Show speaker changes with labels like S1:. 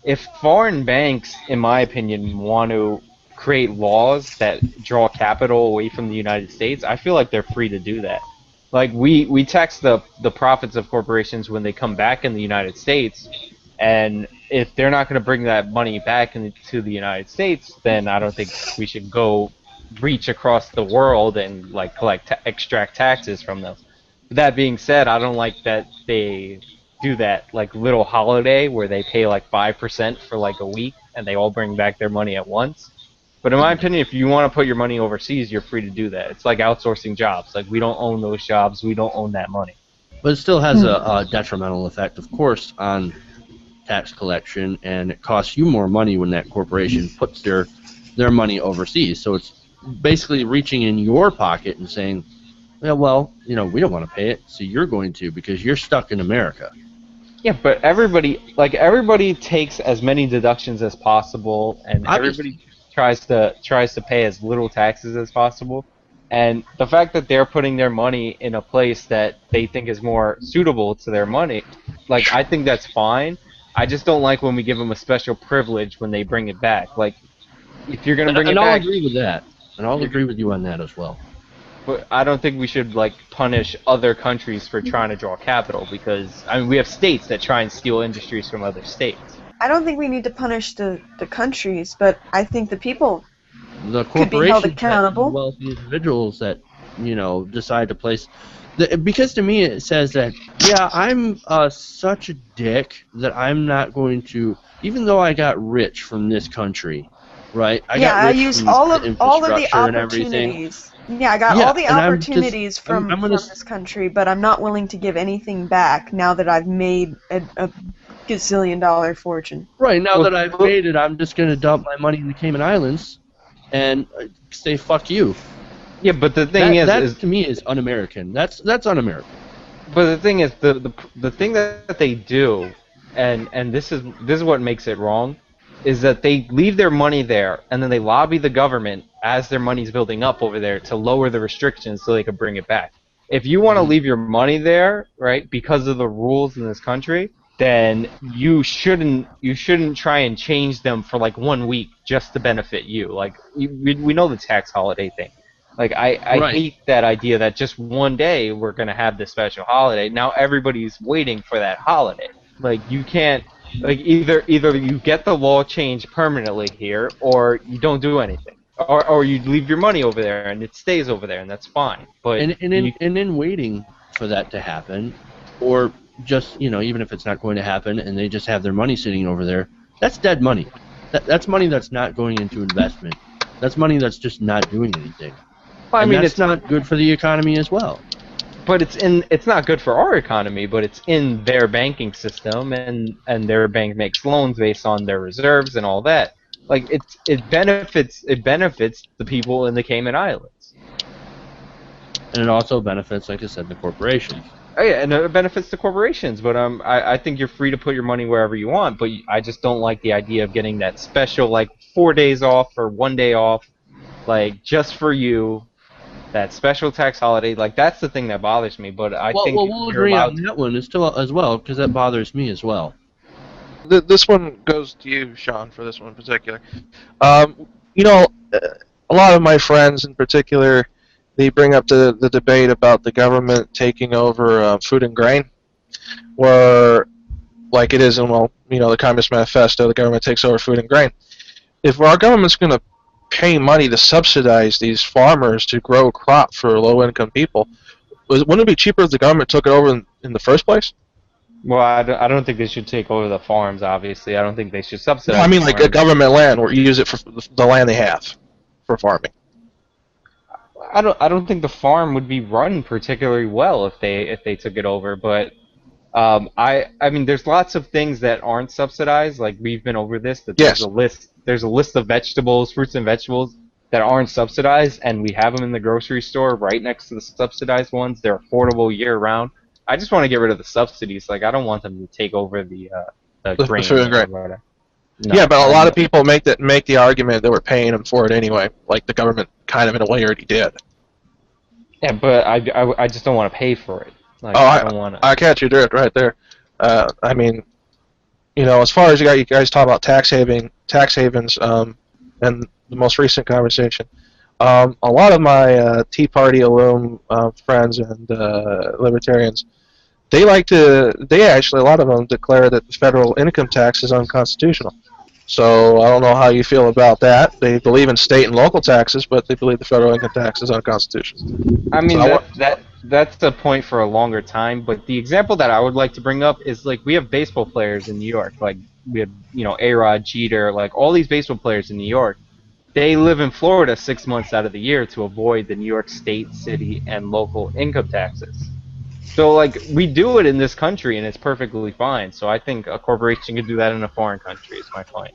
S1: if foreign banks, in my opinion, want to create laws that draw capital away from the United States, I feel like they're free to do that. Like we tax the profits of corporations when they come back in the United States, and if they're not going to bring that money back into the United States, then I don't think we should go reach across the world and like extract taxes from them. That being said, I don't like that they do that like little holiday where they pay like 5% for like a week and they all bring back their money at once. But in my opinion, if you want to put your money overseas, you're free to do that. It's like outsourcing jobs. Like we don't own those jobs, we don't own that money.
S2: But it still has a detrimental effect, of course, on tax collection, and it costs you more money when that corporation puts their money overseas. So it's basically reaching in your pocket and saying, yeah, well, we don't want to pay it, so you're going to because you're stuck in America.
S1: Yeah, but everybody takes as many deductions as possible, and everybody tries to pay as little taxes as possible. And the fact that they're putting their money in a place that they think is more suitable to their money, like I think that's fine. I just don't like when we give them a special privilege when they bring it back. Like, if you're gonna bring it back,
S2: and I'll agree with that, and I'll agree with you on that as well.
S1: But I don't think we should like punish other countries for trying to draw capital because I mean we have states that try and steal industries from other states.
S3: I don't think we need to punish the countries, but I think the people
S2: could
S3: be held accountable.
S2: The wealthy individuals that decide to place. Because to me it says that, yeah, I'm such a dick that I'm not going to, even though I got rich from this country, right?
S3: I used all of the opportunities. Yeah, I got all the opportunities from this country, but I'm not willing to give anything back now that I've made a gazillion-dollar fortune.
S2: Right, now that I've made it, I'm just going to dump my money in the Cayman Islands and say, fuck you.
S1: Yeah, but the thing
S2: that to me is un-American. That's un-American.
S1: But the thing is, the thing that they do, and this is what makes it wrong, is that they leave their money there and then they lobby the government as their money's building up over there to lower the restrictions so they can bring it back. If you want to leave your money there, right, because of the rules in this country, then you shouldn't try and change them for like 1 week just to benefit you. Like we know the tax holiday thing. Like I hate that idea that just one day we're gonna have this special holiday. Now everybody's waiting for that holiday. Like you can't. Like either you get the law changed permanently here, or you don't do anything, or you leave your money over there and it stays over there, and that's fine. But
S2: and in waiting for that to happen, or just even if it's not going to happen, and they just have their money sitting over there, that's dead money. That's money that's not going into investment. That's money that's just not doing anything.
S1: Well, I mean,
S2: it's not good for the economy as well.
S1: But it's not good for our economy, but it's in their banking system, and their bank makes loans based on their reserves and all that. Like it benefits the people in the Cayman Islands.
S2: And it also benefits, like I said, the corporations.
S1: Oh yeah, and it benefits the corporations, but I think you're free to put your money wherever you want, but I just don't like the idea of getting that special like 4 days off or 1 day off, like just for you. That special tax holiday, like that's the thing that bothers me. But I think
S2: we'll agree on that one as well, because that bothers me as well.
S4: This one goes to you, Sean, for this one in particular. A lot of my friends in particular, they bring up the debate about the government taking over food and grain, where, like it is in the Communist Manifesto, the government takes over food and grain. If our government's going to pay money to subsidize these farmers to grow a crop for low-income people, wouldn't it be cheaper if the government took it over in the first place?
S1: Well, I don't think they should take over the farms, obviously. I don't think they should subsidize.
S4: No, I mean like a government land, or use it for the land they have for farming.
S1: I don't think the farm would be run particularly well if they took it over, but I mean there's lots of things that aren't subsidized. Like we've been over this. That there's a list of vegetables, fruits and vegetables that aren't subsidized, and we have them in the grocery store right next to the subsidized ones. They're affordable year round. I just want to get rid of the subsidies. Like I don't want them to take over the grain.
S4: No, yeah, but a lot of people make the argument that we're paying them for it anyway. Like the government kind of in a way already did.
S1: Yeah, but I just don't want to pay for it. Like,
S4: I catch you right there. I mean, as far as you guys talk about tax havens, and the most recent conversation, a lot of my Tea Party alum friends and libertarians, they actually, a lot of them declare that the federal income tax is unconstitutional. So I don't know how you feel about that. They believe in state and local taxes, but they believe the federal income tax is unconstitutional.
S1: I mean, that's a point for a longer time, but the example that I would like to bring up is, like, we have baseball players in New York. Like, we have, A-Rod, Jeter, like, all these baseball players in New York. They live in Florida 6 months out of the year to avoid the New York state, city, and local income taxes. So, like, we do it in this country, and it's perfectly fine. So I think a corporation could do that in a foreign country, is my point.